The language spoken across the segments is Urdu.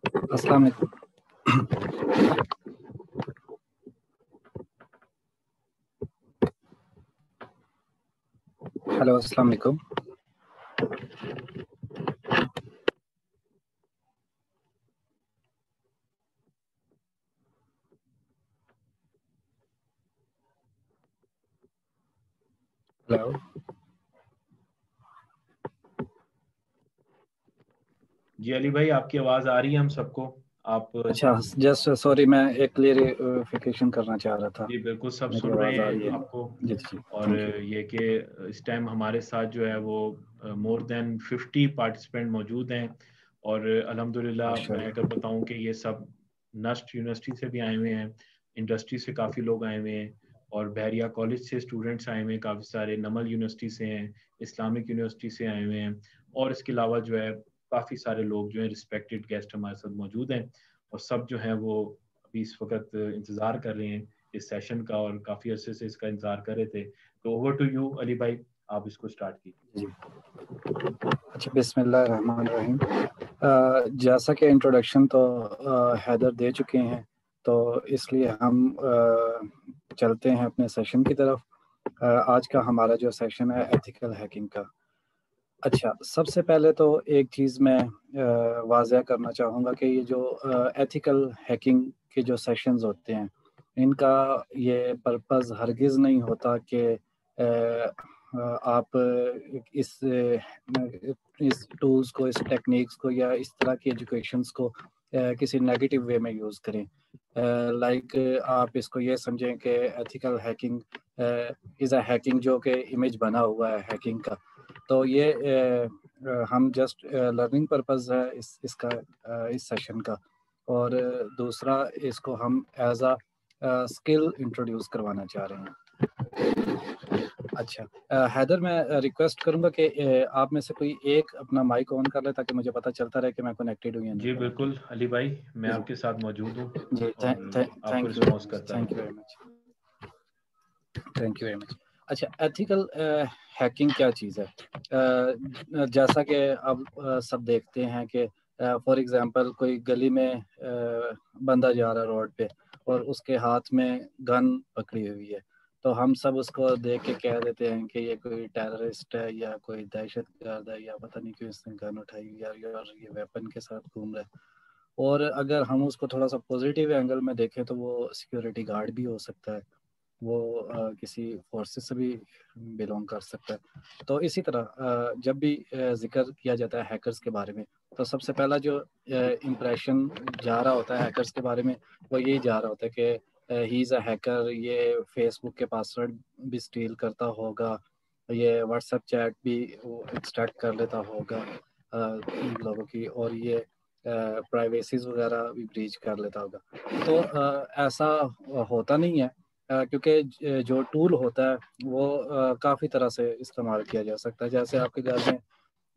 السلام علیکم. ہیلو السلام علیکم. ہیلو. جی علی بھائی آپ کی آواز آ رہی ہے ہم سب کو. آپ اچھا جسٹ سوری میں ایک کلیئرفیکیشن کرنا چاہ رہا تھا. جی بالکل سب میری سن آواز رہے آ ہیں رہی ہے آپ کو. جی جی اور تھینک یو. یہ کہ اس ٹائم ہمارے ساتھ جو ہے وہ مور دین 50 پارٹیسپینٹ موجود ہیں. اور الحمدللہ ماشاء میں اللہ. اگر بتاؤں کہ یہ سب نسٹ یونیورسٹی سے بھی آئے ہوئے ہیں, انڈسٹری سے کافی لوگ آئے ہوئے ہیں, اور بحریہ کالج سے اسٹوڈنٹس آئے ہوئے ہیں کافی سارے, نمل یونیورسٹی سے ہیں, اسلامک یونیورسٹی سے آئے ہوئے ہیں, اور اس کے علاوہ جو ہے کافی سارے لوگ جو ہیں رسپیکٹڈ گیسٹ ہمارے ساتھ موجود ہیں. اور سب جو ہیں وہ ابھی اس وقت انتظار کر رہے ہیں اس سیشن کا, اور کافی عرصے سے اس کا انتظار کر رہے تھے. تو اوور ٹو یو علی بھائی, آپ اس کو اسٹارٹ کیجیے. جی اچھا, بسم اللہ الرحمن الرحیم. جیسا کہ انٹروڈکشن تو حیدر دے چکے ہیں, تو اس لیے ہم چلتے ہیں اپنے سیشن کی طرف. آج کا ہمارا جو سیشن ہے ایتھیکل ہیکنگ کا. اچھا, سب سے پہلے تو ایک چیز میں واضح کرنا چاہوں گا کہ یہ جو ایتھیکل ہیکنگ کے جو سیشنز ہوتے ہیں, ان کا یہ پرپز ہرگز نہیں ہوتا کہ آپ اس ٹولز کو, اس ٹیکنیکس کو, یا اس طرح کی ایجوکیشنز کو کسی نیگیٹو وے میں یوز کریں. لائک آپ اس کو یہ سمجھیں کہ ایتھیکل ہیکنگ از اے ہیکنگ جو کہ امیج بنا ہوا ہے ہیکنگ کا. تو یہ ہم جسٹ لرننگ پرپز ہے اس کا, اس سیشن کا. اور دوسرا اس کو ہم ایز اے اسکل انٹروڈیوس کروانا چاہ رہے ہیں. اچھا حیدر, میں ریکویسٹ کروں گا کہ آپ میں سے کوئی ایک اپنا مائک آن کر لے تاکہ مجھے پتہ چلتا رہے کہ میں کنیکٹڈ ہوں یا نہیں جی کنیکٹڈ. بالکل علی بھائی, میں جی آپ کے ساتھ موجود ہوں جی اور آپ کو thank you very response much, کرتا تھینک رہوں یو گا. Very much, thank you very much. اچھا, ایتھیکل ہیکنگ کیا چیز ہے؟ جیسا کہ اب سب دیکھتے ہیں کہ فار ایگزامپل کوئی گلی میں بندہ جا رہا ہے روڈ پہ, اور اس کے ہاتھ میں گن پکڑی ہوئی ہے, تو ہم سب اس کو دیکھ کے کہہ دیتے ہیں کہ یہ کوئی ٹیررسٹ ہے یا کوئی دہشت گرد ہے, یا پتہ نہیں کیوں اس نے گن اٹھائی یا یہ ویپن کے ساتھ گھوم رہا ہے. اور اگر ہم اس کو تھوڑا سا پازیٹیو اینگل میں دیکھیں تو وہ سیکیورٹی گارڈ بھی ہو سکتا ہے, وہ کسی فورسز سے بھی بلونگ کر سکتا ہے. تو اسی طرح جب بھی ذکر کیا جاتا ہے ہیکرز کے بارے میں, تو سب سے پہلا جو امپریشن جا رہا ہوتا ہے ہیکرز کے بارے میں, وہ یہی جا رہا ہوتا ہے کہ ہی از اے ہیکر, یہ فیس بک کے پاسورڈ بھی اسٹیل کرتا ہوگا, یہ واٹس ایپ چیٹ بھی ایکسٹریکٹ کر لیتا ہوگا لوگوں کی, اور یہ پرائیویسیز وغیرہ بھی بریچ کر لیتا ہوگا. تو ایسا ہوتا نہیں ہے, کیونکہ جو ٹول ہوتا ہے وہ کافی طرح سے استعمال کیا جا سکتا ہے. جیسے آپ کے گھر میں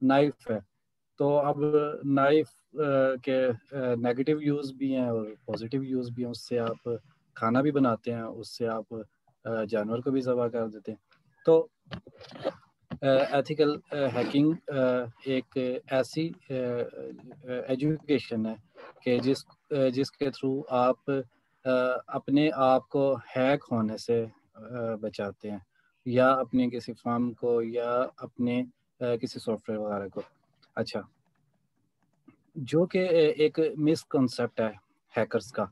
نائف ہے, تو اب نائف کے نیگیٹو یوز بھی ہیں اور پازیٹیو یوز بھی ہیں. اس سے آپ کھانا بھی بناتے ہیں, اس سے آپ جانور کو بھی ذبح کر دیتے ہیں. تو ایتھیکل ہیکنگ ایک ایسی ایجوکیشن ہے کہ جس کے تھرو آپ اپنے آپ کو ہیک ہونے سے بچاتے ہیں, یا اپنے کسی فارم کو, یا اپنے کسی سافٹ ویئر وغیرہ کو. اچھا, جو کہ ایک مس کنسیپٹ ہے ہیکرز کا.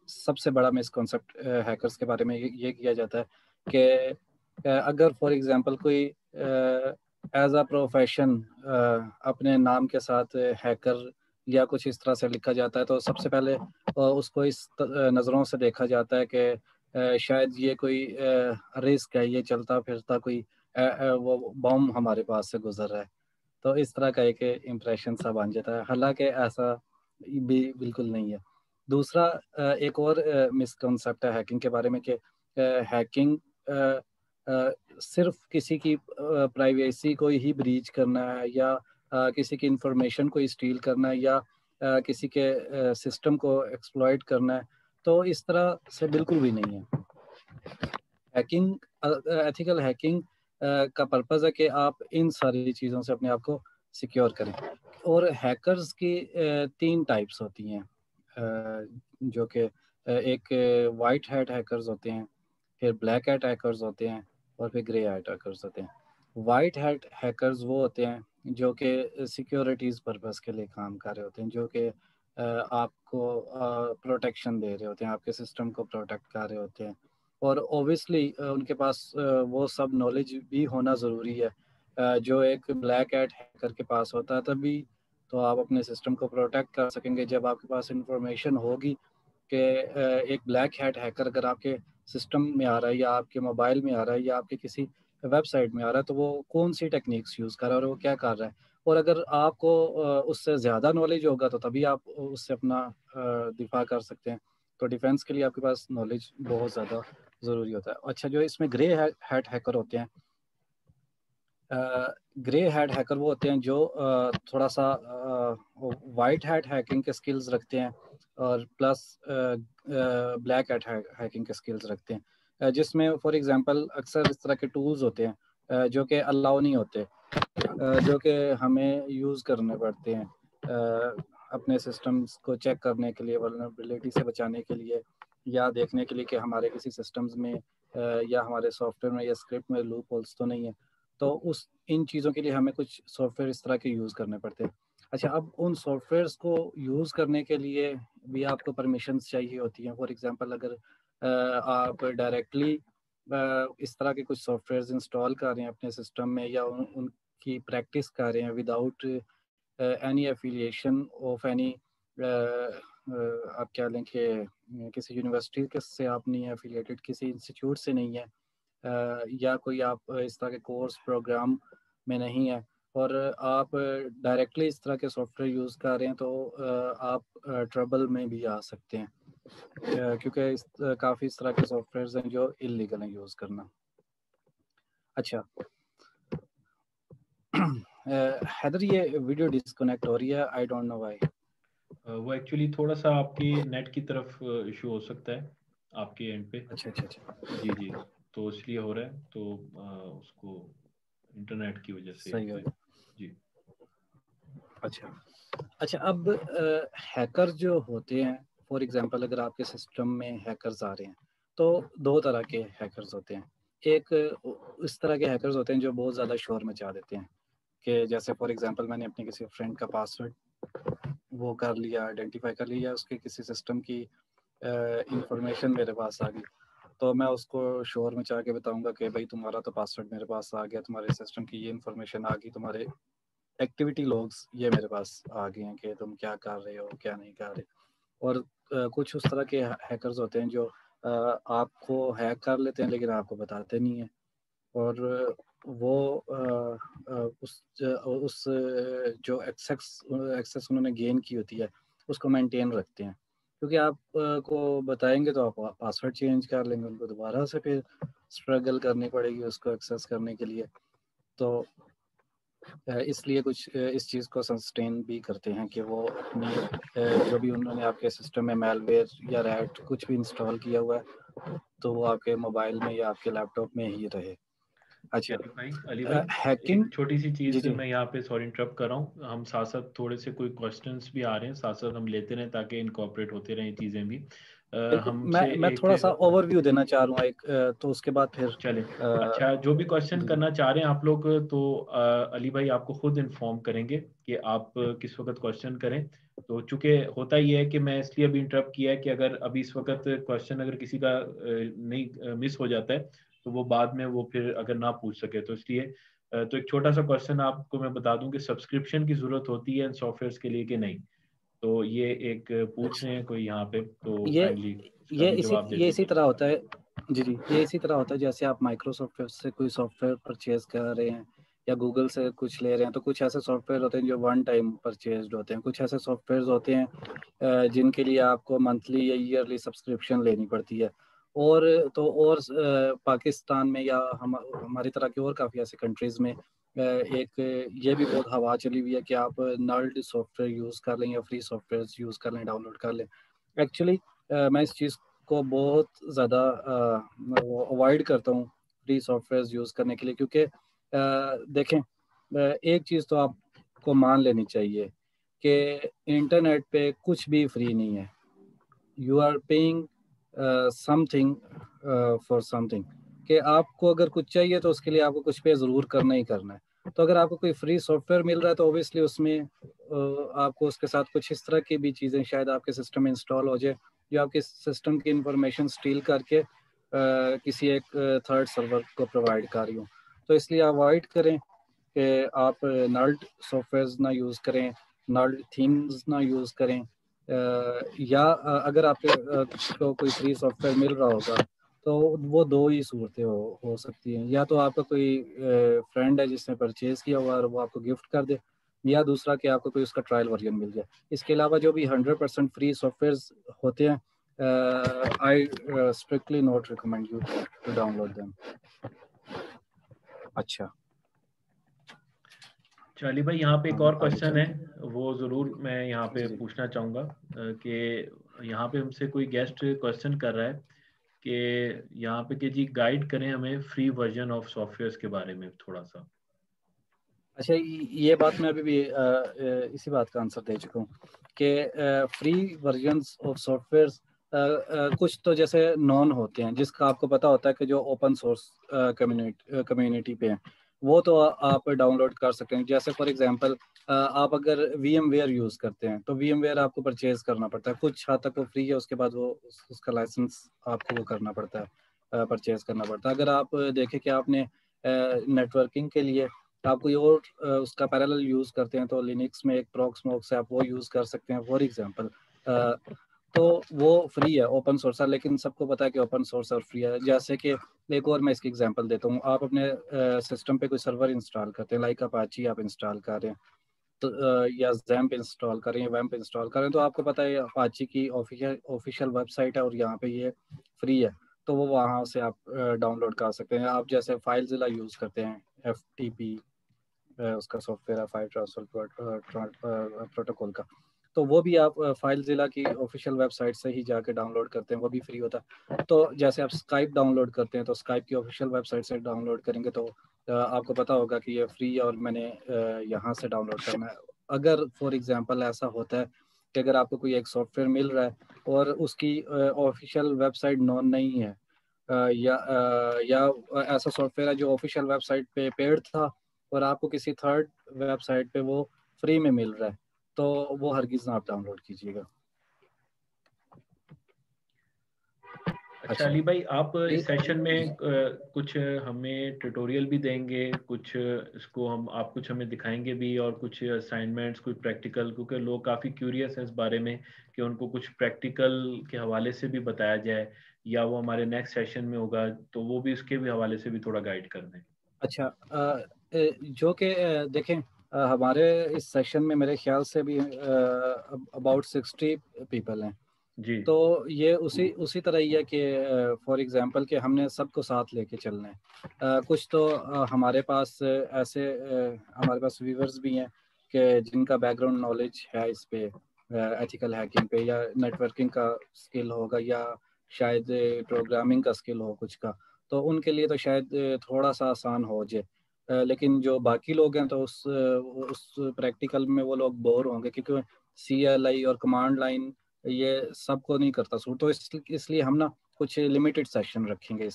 سب سے بڑا مس کنسیپٹ ہیکرز کے بارے میں یہ کیا جاتا ہے کہ اگر فار ایگزامپل کوئی ایز اے پروفیشن اپنے نام کے ساتھ ہیکر یا کچھ اس طرح سے لکھا جاتا ہے, تو سب سے پہلے اس کو اس نظروں سے دیکھا جاتا ہے کہ شاید یہ کوئی رسک ہے, یہ چلتا پھرتا کوئی وہ بم ہمارے پاس سے گزر رہا ہے. تو اس طرح کا ایک امپریشن سا بن جاتا ہے, حالانکہ ایسا بھی بالکل نہیں ہے. دوسرا ایک اور مسکنسیپٹ ہے ہیکنگ کے بارے میں کہ ہیکنگ صرف کسی کی پرائیویسی کو ہی بریچ کرنا ہے, یا کسی کی انفارمیشن کو اسٹیل کرنا ہے, یا کسی کے سسٹم کو ایکسپلائٹ کرنا ہے. تو اس طرح سے بالکل بھی نہیں ہے. ایتھیکل ہیکنگ کا پرپز ہے کہ آپ ان ساری چیزوں سے اپنے آپ کو سیکیور کریں. اور ہیکرز کی 3 ٹائپس ہوتی ہیں, جو کہ ایک وائٹ ہیٹ ہیکرز ہوتے ہیں, پھر بلیک ہیٹ ہیکرز ہوتے ہیں, اور پھر گرے ہیٹ ہیکرز ہوتے ہیں. وائٹ ہیٹ ہیکرز وہ ہوتے ہیں جو کہ سیکیورٹیز پرپز کے لیے کام کر رہے ہوتے ہیں, جو کہ آپ کو پروٹیکشن دے رہے ہوتے ہیں, آپ کے سسٹم کو پروٹیکٹ کر رہے ہوتے ہیں. اور اوبیسلی ان کے پاس وہ سب نالج بھی ہونا ضروری ہے جو ایک بلیک ہیٹ ہیکر کے پاس ہوتا ہے. تبھی تو آپ اپنے سسٹم کو پروٹیکٹ کر سکیں گے جب آپ کے پاس انفارمیشن ہوگی کہ ایک بلیک ہیٹ ہیکر اگر آپ کے سسٹم میں آ رہا ہے, یا آپ کے موبائل میں آ رہا ہے, یا آپ کے کسی ویب سائٹ میں آ رہا ہے, تو وہ کون سی ٹیکنیکس یوز کر رہا ہے اور وہ کیا کر رہا ہے. اور اگر آپ کو اس سے زیادہ نالج ہوگا تو تبھی آپ اس سے اپنا دفاع کر سکتے ہیں. تو ڈیفینس کے لیے آپ کے پاس نالج بہت زیادہ ضروری ہوتا ہے. اچھا, جو اس میں گرے ہیٹ ہیکر ہوتے ہیں, گرے ہیٹ ہیکر وہ ہوتے ہیں جو تھوڑا سا وائٹ ہیٹ ہیکنگ کے سکلز رکھتے ہیں, اور پلس بلیک ہیٹ ہیکنگ کے سکلز رکھتے ہیں, جس میں فار ایگزامپل اکثر اس طرح کے ٹولز ہوتے ہیں جو کہ الاؤ نہیں ہوتے, جو کہ ہمیں یوز کرنے پڑتے ہیں اپنے سسٹمز کو چیک کرنے کے لیے, ولنریبلٹی سے بچانے کے لیے, یا دیکھنے کے لیے کہ ہمارے کسی سسٹمز میں یا ہمارے سافٹ ویئر میں یا اسکرپٹ میں لوپ ہولز تو نہیں ہے. تو ان چیزوں کے لیے ہمیں کچھ سافٹ ویئر اس طرح کے یوز کرنے پڑتے ہیں. اچھا, اب ان سافٹ ویئرس کو یوز کرنے کے لیے بھی آپ کو پرمیشنز چاہیے ہوتی ہیں. فار ایگزامپل, اگر آپ ڈائریکٹلی اس طرح کے کچھ سافٹ ویئرز انسٹال کر رہے ہیں اپنے سسٹم میں, یا ان کی پریکٹس کر رہے ہیں without any affiliation of any, آپ کیا لیں کہ کسی یونیورسٹی سے آپ نہیں ہیں ایفیلیٹڈ, کسی انسٹیٹیوٹ سے نہیں ہے, یا کوئی آپ اس طرح کے کورس پروگرام میں نہیں ہے, اور آپ ڈائریکٹلی اس طرح کے سافٹ ویئر یوز کر رہے ہیں, تو آپ ٹربل میں بھی آ سکتے ہیں, کیونکہ کافی اس طرح کے سافٹ ویئرز ہیں جو اللیگل ہیں یوز کرنا. اچھا حیدر, یہ ویڈیو ڈسکنیکٹ ہو رہی ہے, آئی ڈونٹ نو وائی. وہ ایکچولی تھوڑا سا آپ کی نیٹ کی طرف ایشو ہو سکتا ہے آپ کے اینڈ پہ. اچھا اچھا اچھا, جی جی, تو اس لیے ہو رہا ہے, تو اس کو انٹرنیٹ کی وجہ سے صحیح ہو گیا. جی. اچھا اچھا, اب ہیکر جو ہوتے ہیں, فار ایگزامپل اگر آپ کے سسٹم میں ہیکرز آ رہے ہیں, تو 2 طرح کے ہیکرز ہوتے ہیں. ایک اس طرح کے ہیکرز ہوتے ہیں جو بہت زیادہ شور مچا دیتے ہیں, کہ جیسے فار ایگزامپل میں نے اپنے کسی فرینڈ کا پاسورڈ وہ کر لیا, آئیڈینٹیفائی کر لیا, اس کے کسی سسٹم کی انفارمیشن میرے پاس آ گئی, تو میں اس کو شور مچا کے بتاؤں گا کہ بھائی تمہارا تو پاسورڈ میرے پاس آ گیا, تمہارے سسٹم کی یہ انفارمیشن آ گئی, تمہارے ایکٹیویٹی لوگس یہ میرے پاس آ گئے ہیں کہ تم کیا کر رہے ہو, کیا نہیں کر رہے. اور کچھ اس طرح کے ہیکرز ہوتے ہیں جو آپ کو ہیک کر لیتے ہیں لیکن آپ کو بتاتے نہیں ہیں, اور وہ اس جو ایکسیس انہوں نے گین کی ہوتی ہے اس کو مینٹین رکھتے ہیں, کیونکہ آپ کو بتائیں گے تو آپ پاسورڈ چینج کر لیں گے, ان کو دوبارہ سے پھر اسٹرگل کرنی پڑے گی اس کو ایکسیس کرنے کے لیے. تو اس لیے کچھ اس چیز کو سسٹین بھی کرتے ہیں کہ وہ اپنی جو بھی انہوں نے آپ کے سسٹم میں میل ویئر یا ریٹ کچھ بھی انسٹال کیا ہوا ہے تو وہ آپ کے موبائل میں یا آپ کے لیپ ٹاپ میں ہی رہے. اچھا, علی بھائی ہیکنگ, ایک چھوٹی سی جی چیز جی میں یہاں پہ سوری انٹرپٹ کر رہا ہوں, ہم ساتھ ساتھ تھوڑے سے کوئی کوسچنس بھی آ رہے ہیں, ساتھ ساتھ ہم لیتے رہیں تاکہ انکارپوریٹ ہوتے رہیں چیزیں بھی. بالکل. ہم سے میں ایک تھوڑا سا اوور ویو دینا چاہ رہا ہوں ایک, تو اس کے بعد پھر چلیں. اچھا, جو بھی کوشچن جی کرنا چاہ رہے ہیں آپ لوگ, تو علی بھائی آپ کو خود انفارم کریں گے کہ آپ کس وقت کوشچن کریں. تو چونکہ ہوتا یہ ہے کہ میں اس لیے ابھی انٹرپٹ کیا ہے کہ اگر ابھی اس وقت کوشچن اگر کسی کا نہیں مس ہو جاتا ہے تو وہ بعد میں وہ پھر اگر نہ پوچھ سکے, تو اس لیے تو ایک چھوٹا سا کوشچن آپ کو میں بتا دوں کہ سبسکرپشن کی ضرورت ہوتی ہے ان سافٹ ویئرس کے لیے کہ نہیں, تو یہ ایک پوچھ رہے ہیں کوئی یہاں پہ, تو یہ کائنڈلی اس کا بھی جواب دے یہ اسی دیجیے. طرح ہوتا ہے. جی جی, یہ اسی طرح ہوتا ہے جیسے آپ مائکروسافٹ سے کوئی سافٹ ویئر پرچیز کر رہے ہیں یا گوگل سے کچھ لے رہے ہیں, تو کچھ ایسے سافٹ ویئر ہوتے ہیں جو ون ٹائم پرچیزڈ ہوتے ہیں, کچھ ایسے سافٹ ویئرز ہوتے ہیں جن کے لیے آپ کو منتھلی یا ایئرلی سبسکرپشن لینی پڑتی ہے. اور پاکستان میں یا ہماری طرح کی اور کافی ایسی کنٹریز میں ایک یہ بھی بہت ہوا چلی ہوئی ہے کہ آپ نرڈ سافٹ ویئر یوز کر لیں یا فری سافٹ ویئر یوز کر لیں, ڈاؤن لوڈ کر لیں. ایکچولی میں اس چیز کو بہت زیادہ اوائڈ کرتا ہوں فری سافٹ ویئر یوز کرنے کے لیے, کیونکہ دیکھیں ایک چیز تو آپ کو مان لینی چاہیے کہ انٹرنیٹ پہ کچھ بھی فری نہیں ہے. You are paying something for something, کہ آپ کو اگر کچھ چاہیے تو اس کے لیے آپ کو کچھ پے ضرور کرنا ہی کرنا ہے. تو اگر آپ کو کوئی فری سافٹ ویئر مل رہا ہے تو اوبیسلی اس میں آپ کو اس کے ساتھ کچھ اس طرح کی بھی چیزیں شاید آپ کے سسٹم میں انسٹال ہو جائے جو آپ کے سسٹم کی انفارمیشن اسٹیل کر کے کسی ایک تھرڈ سرور کو پرووائڈ کر رہی ہوں. تو اس لیے اوائڈ کریں کہ آپ نلڈ سافٹ ویئرز نہ یوز کریں, نلڈ تھیمز نہ یوز کریں, یا اگر آپ کو کوئی فری سافٹ ویئر مل رہا ہوگا تو وہ دو ہی صورتیں ہو سکتی ہیں. یا تو آپ کا کوئی فرینڈ ہے جس نے پرچیز کیا ہوا اور وہ آپ کو گفٹ کر دے, یا دوسرا کہ آپ کو کوئی اس کا ٹرائل ورژن مل جائے. اس کے علاوہ جو بھی 100% فری سافٹ ویئرز ہوتے ہیں, I strictly not recommend you to download them. اچھا علی بھائی یہاں پہ ایک اور آگے کوشچن ہے, چلیں. وہ ضرور میں یہاں پہ جی پوچھنا چاہوں گا کہ یہاں پہ ہم سے کوئی گیسٹ کوشچن کر رہا ہے کہ یہاں پہ کہ جی گائیڈ کریں ہمیں free version of softwares کے بارے میں تھوڑا سا. اچھا, یہ بات میں ابھی بھی اسی بات کا آنسر دے چکا ہوں کہ free versions of softwares کچھ تو جیسے نون ہوتے ہیں جس کا آپ کو پتا ہوتا ہے کہ جو اوپن سورس کمیونٹی پہ ہیں وہ تو آپ ڈاؤن لوڈ کر سکتے ہیں. جیسے فار ایگزامپل آپ اگر وی ایم ویئر یوز کرتے ہیں تو وی ایم ویئر آپ کو پرچیز کرنا پڑتا ہے, کچھ حد تک وہ فری ہے, اس کے بعد وہ اس کا لائسنس آپ کو وہ کرنا پڑتا ہے, پرچیز کرنا پڑتا ہے. اگر آپ دیکھیں کہ آپ نے نیٹ ورکنگ کے لیے آپ کوئی اور اس کا پیرالل یوز کرتے ہیں تو لینکس میں ایک پروکسموکس ہے, آپ وہ یوز کر سکتے ہیں فار ایگزامپل, تو وہ فری ہے, اوپن سورس ہے. لیکن سب کو پتا ہے کہ اوپن سورس اور فری ہے. جیسے کہ ایک اور میں اس کی ایگزامپل دیتا ہوں, آپ اپنے سسٹم پہ کوئی سرور انسٹال کرتے ہیں, لائک اپاچی آپ انسٹال کر رہے ہیں تو یا زیمپ انسٹال کر رہے ہیں, ویمپ انسٹال کر رہے ہیں, تو آپ کو پتا ہے اپاچی کی آفیشیل ویب سائٹ ہے اور یہاں پہ یہ فری ہے, تو وہ وہاں سے آپ ڈاؤن لوڈ کر سکتے ہیں. آپ جیسے فائل زلا یوز کرتے ہیں, FTP اس کا سافٹ ویئر ہے, فائل ٹرانسفر پروٹوکول کا, تو وہ بھی آپ فائل زلا کی آفیشیل ویب سائٹ سے ہی جا کے ڈاؤن لوڈ کرتے ہیں, وہ بھی فری ہوتا ہے. تو جیسے آپ اسکائپ ڈاؤن لوڈ کرتے ہیں تو اسکائپ کی آفیشیل ویب سائٹ سے ڈاؤن لوڈ کریں گے تو آپ کو پتا ہوگا کہ یہ فری ہے اور میں نے یہاں سے ڈاؤن لوڈ کرنا ہے. اگر فار ایگزامپل ایسا ہوتا ہے کہ اگر آپ کو کوئی ایک سافٹ ویئر مل رہا ہے اور اس کی آفیشیل ویب سائٹ نون نہیں ہے, یا ایسا سافٹ ویئر ہے جو آفیشیل ویب سائٹ پہ پیڈ تھا اور آپ کو کسی تھرڈ ویب سائٹ پہ وہ فری میں مل رہا ہے, تو وہ ہرگز نہ آپ ڈاؤن لوڈ کیجیے گا. اچھا علی بھائی, آپ اس سیشن میں کچھ ہمیں ٹیوٹوریل بھی دیں گے, کچھ اس کو آپ کچھ ہمیں دکھائیں گے بھی, اور کچھ اسائنمنٹس, کچھ پریکٹیکل, کیونکہ لوگ کافی کیوریس ہیں اس بارے میں کہ ان کو کچھ پریکٹیکل کے حوالے سے بھی بتایا جائے, یا وہ ہمارے نیکسٹ سیشن میں ہوگا تو وہ بھی اس کے بھی حوالے سے بھی تھوڑا گائیڈ کر دیں. اچھا, جو کہ دیکھیں ہمارے اس سیشن میں میرے خیال سے بھی اباؤٹ 60 پیپل ہیں, جی تو یہ اسی طرح ہی ہے کہ فار ایگزامپل کہ ہم نے سب کو ساتھ لے کے چلنا ہے. کچھ تو ہمارے پاس ہمارے پاس ویورز بھی ہیں کہ جن کا بیک گراؤنڈ نالج ہے اس پہ, ایتھیکل ہیکنگ پہ, یا نیٹ ورکنگ کا اسکل ہوگا, یا شاید پروگرامنگ کا اسکل ہو کچھ کا, تو ان کے لیے تو شاید تھوڑا سا آسان ہو جائے. لیکن جو باقی لوگ ہیں تو اس پریکٹیکل میں وہ لوگ بور ہوں گے, کیونکہ CLI اور کمانڈ لائن یہ سب کو نہیں کرتا سوٹ. تو اس لیے ہم نا کچھ لمیٹڈ سیشن رکھیں گے.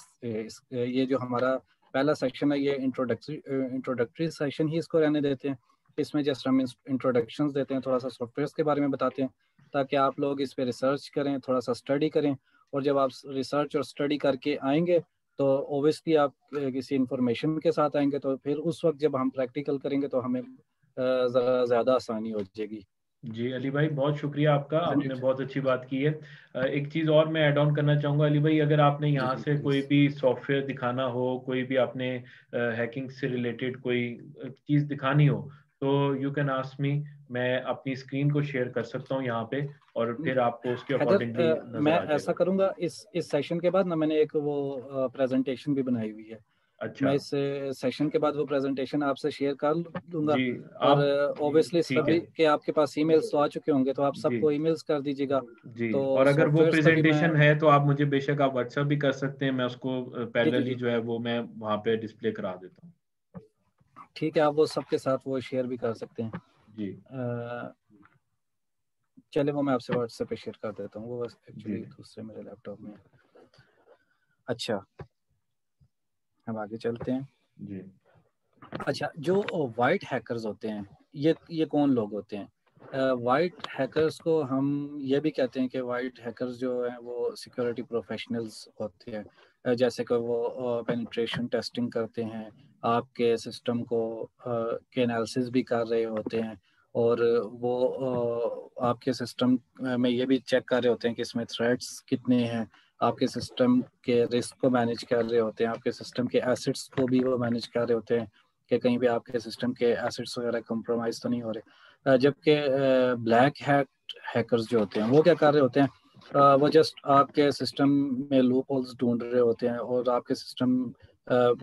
یہ جو ہمارا پہلا سیکشن ہے یہ انٹروڈکٹری سیشن ہی اس کو رہنے دیتے ہیں. اس میں جسٹ ہم انٹروڈکشنز دیتے ہیں, تھوڑا سا سافٹ ویئرس کے بارے میں بتاتے ہیں تاکہ آپ لوگ اس پہ ریسرچ کریں, تھوڑا سا اسٹڈی کریں, اور جب آپ ریسرچ اور اسٹڈی کر کے آئیں گے تو اوبیسلی آپ کسی انفارمیشن کے ساتھ آئیں گے, تو پھر اس وقت جب ہم پریکٹیکل کریں گے تو ہمیں ذرا زیادہ آسانی ہو جائے گی. جی علی بھائی, بہت شکریہ آپ کا, آپ نے بہت اچھی بات کی ہے. ایک چیز اور میں ایڈ آن کرنا چاہوں گا علی بھائی, اگر آپ نے جی یہاں جی سے کوئی پلیز. بھی سافٹ ویئر دکھانا ہو, کوئی بھی آپ نے ہیکنگ سے ریلیٹڈ کوئی چیز دکھانی ہو تو یو کین آسک می, میں اپنی اسکرین کو شیئر کر سکتا ہوں یہاں پہ, اور پھر آپ کو اس کے حیدر, اکارڈنگلی نظر میں آ جائے ایسا گا. کروں گا اس سیشن کے بعد نا, میں نے ایک وہ پریزنٹیشن بھی بنائی ہوئی ہے, اچھا میں اس سیشن کے بعد وہ پریزنٹیشن آپ سے شیئر کر دوں گا. جی اور آپ, اوبیسلی ٹھیک ہے سبھی کہ آپ کے پاس ای میلس تو آ چکے ہوں گے, تو آپ سب جی کو ای میلس کر دیجیے گا. جی, تو اور اگر سافٹ وہ ویئرس کا بھی میں, پریزنٹیشن ہے تو آپ مجھے بے شک آپ واٹس ایپ بھی کر سکتے ہیں, میں اس کو جی جی پیرللی جی جو ہے وہ میں وہاں پہ ڈسپلے کرا دیتا ہوں. ٹھیک ہے, آپ وہ سب کے ساتھ وہ شیئر بھی کر سکتے ہیں. جی چلے وہ میں آپ سے واٹس ایپ پہ شیئر کر دیتا ہوں، وہ ایکچولی دوسرے میرے لیپ ٹاپ میں. اچھا ہم آگے چلتے ہیں. جی اچھا جو وائٹ ہیکرز ہوتے ہیں یہ کون لوگ ہوتے ہیں؟ وائٹ ہیکرز کو ہم یہ بھی کہتے ہیں کہ وائٹ ہیکرز جو ہیں وہ سیکورٹی پروفیشنلز ہوتے ہیں، جیسے کہ وہ پینیٹریشن ٹیسٹنگ کرتے ہیں، آپ کے سسٹم کو کے انالیسس بھی کر رہے ہوتے ہیں، اور وہ آپ کے سسٹم میں یہ بھی چیک کر رہے ہوتے ہیں کہ اس میں تھریٹس کتنے ہیں، آپ کے سسٹم کے رسک کو مینیج کر رہے ہوتے ہیں، آپ کے سسٹم کے ایسٹس کو بھی وہ مینیج کر رہے ہوتے ہیں کہ کہیں بھی آپ کے سسٹم کے ایسٹس وغیرہ کمپرومائز تو نہیں ہو رہے. جبکہ بلیک ہیٹ ہیکرز جو ہوتے ہیں وہ کیا کر رہے ہوتے ہیں، وہ جسٹ آپ کے سسٹم میں لوپ ہولز ڈھونڈ رہے ہوتے ہیں، اور آپ کے سسٹم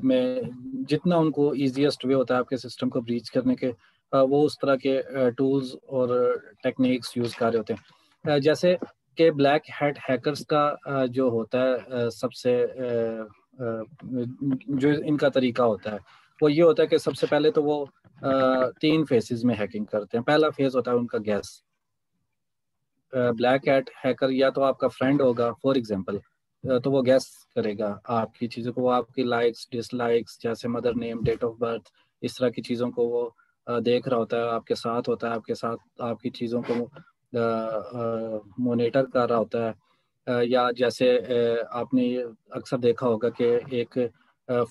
میں جتنا ان کو ایزیسٹ وے ہوتا ہے آپ کے سسٹم کو بریچ کرنے کے، وہ اس طرح کے ٹولز اور ٹیکنیکس یوز کر رہے ہوتے ہیں. جیسے کہ بلیک ہیٹ ہیکرز کا جو ہوتا ہے سب سے جو ان کا طریقہ ہوتا ہے وہ یہ ہوتا ہے کہ سب سے پہلے تو وہ 3 فیزز میں ہیکنگ کرتے ہیں. پہلا فیز ہوتا ہے ان کا گیس. بلیک ہیٹ ہیکر یا تو آپ کا فرینڈ ہوگا فار ایگزامپل، تو وہ گیس کرے گا آپ کی چیزوں کو، وہ آپ کی لائکس ڈس لائکس جیسے mother name, date of birth, اس طرح کی چیزوں کو وہ دیکھ رہا ہوتا ہے، آپ کے ساتھ ہوتا ہے، آپ کے ساتھ آپ کی چیزوں کو مونیٹر کر رہا ہوتا ہے. یا جیسے آپ نے اکثر دیکھا ہوگا کہ ایک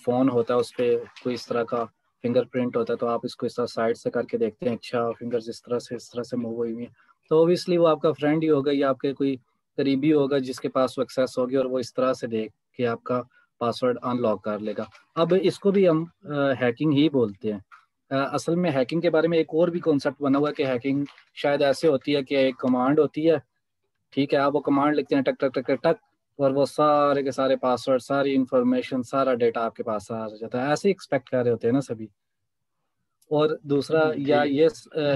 فون ہوتا ہے اس پہ کوئی اس طرح کا فنگر پرنٹ ہوتا ہے، تو آپ اس کو اس طرح سائڈ سے کر کے دیکھتے ہیں، اچھا فنگرز اس طرح سے موو ہوئی ہوئی ہیں، تو اوبیسلی وہ آپ کا فرینڈ ہی ہوگا یا آپ کے کوئی قریبی ہوگا جس کے پاس وہ ایکسیس ہوگی، اور وہ اس طرح سے دیکھ کے آپ کا پاسورڈ ان لاک کر لے گا. اب اس کو بھی ہم ہیکنگ ہی بولتے ہیں. اصل میں ہیکنگ کے بارے میں ایک اور بھی کانسیپٹ بنا ہوا ہے کہ ہیکنگ شاید ایسے ہوتی ہے کہ ایک کمانڈ ہوتی ہے، ٹھیک ہے، آپ وہ کمانڈ لکھتے ہیں ٹک ٹک ٹک ٹک ٹک، اور وہ سارے کے سارے پاسورڈ، ساری انفارمیشن، سارا ڈیٹا آپ کے پاس آ جاتا ہے. ایسے ایکسپیکٹ کر رہے ہوتے ہیں نا سبھی. اور دوسرا یا جی یہ